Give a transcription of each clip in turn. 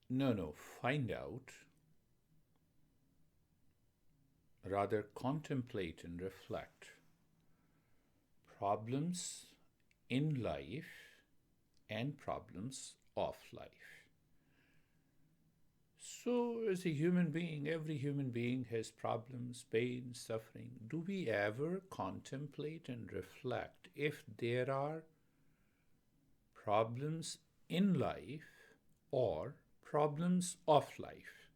No, find out, rather contemplate and reflect problems in life and problems of life. So, as a human being, every human being has problems, pain, suffering. Do we ever contemplate and reflect if there are problems in life or problems of life?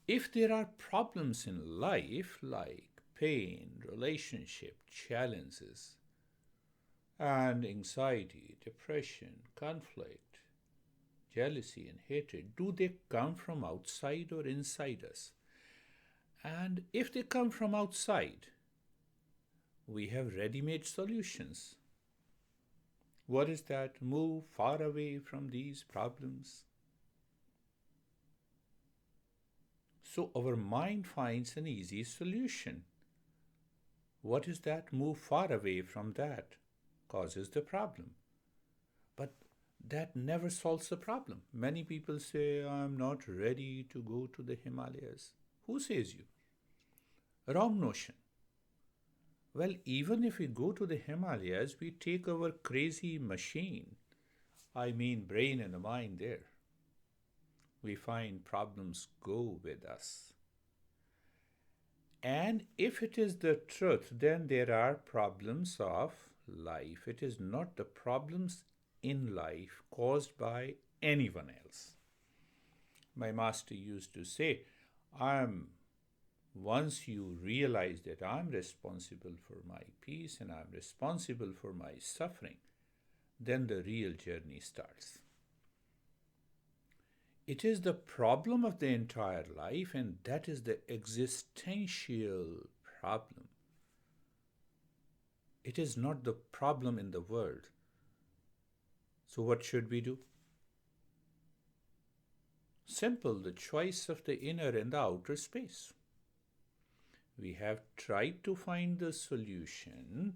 If there are problems in life like pain, relationship, challenges, and anxiety, depression, conflict, jealousy, and hatred, do they come from outside or inside us? And if they come from outside, we have ready made solutions. What is that? Move far away from these problems. So our mind finds an easy solution. What is that? Move far away from that causes the problem. But that never solves the problem. Many people say, I'm not ready to go to the Himalayas. Who says you? Wrong notion. Well, even if we go to the Himalayas, we take our crazy machine, I mean brain and the mind there. We find problems go with us. And if it is the truth, then there are problems of life. It is not the problems in life caused by anyone else. My master used to say, once you realize that I'm responsible for my peace and I'm responsible for my suffering, then the real journey starts. It is the problem of the entire life, and that is the existential problem. It is not the problem in the world. So, what should we do? Simple, the choice of the inner and the outer space. We have tried to find the solution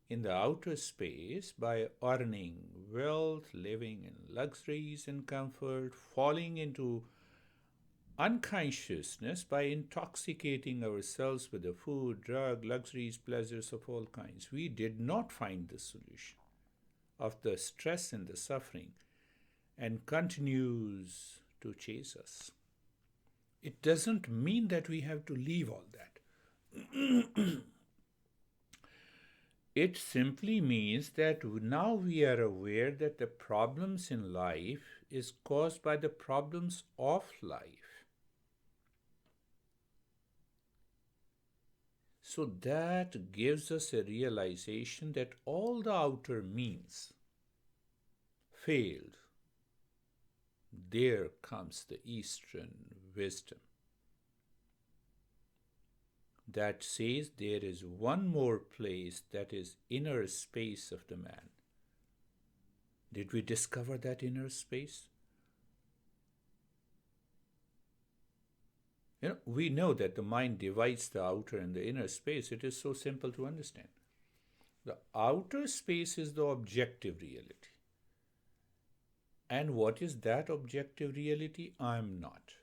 in the outer space by earning wealth, living in luxuries and comfort, falling into unconsciousness by intoxicating ourselves with the food, drug, luxuries, pleasures of all kinds. We did not find the solution of the stress and the suffering and continues to chase us. It doesn't mean that we have to leave all that. It simply means that now we are aware that the problems in life is caused by the problems of life. So that gives us a realization that all the outer means failed. There comes the Eastern wisdom that says there is one more place, that is inner space of the man. Did we discover that inner space? We know that the mind divides the outer and the inner space. It is so simple to understand. The outer space is the objective reality. And what is that objective reality? I'm not.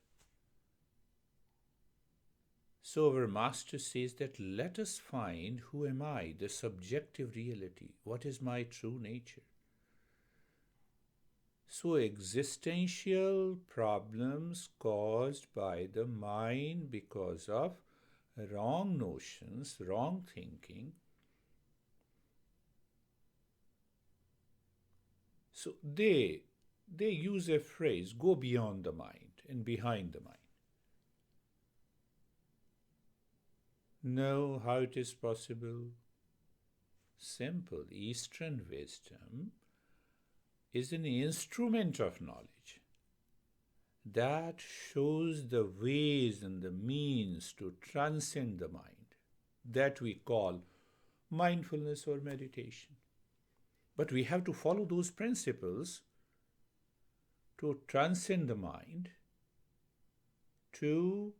So our master says that let us find who am I, the subjective reality. What is my true nature? So existential problems caused by the mind because of wrong notions, wrong thinking. So they use a phrase, go beyond the mind and behind the mind. Know how it is possible? Simple. Eastern wisdom is an instrument of knowledge that shows the ways and the means to transcend the mind, that we call mindfulness or meditation. But we have to follow those principles to transcend the mind, to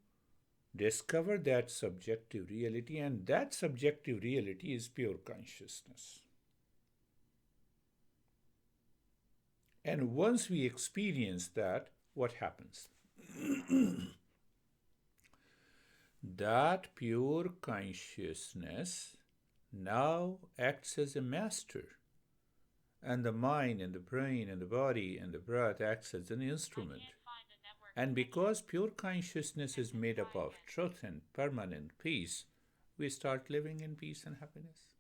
discover that subjective reality, and that subjective reality is pure consciousness. And once we experience that, what happens? That pure consciousness now acts as a master, and the mind and the brain and the body and the breath acts as an instrument. And because pure consciousness is made up of truth and permanent peace, we start living in peace and happiness.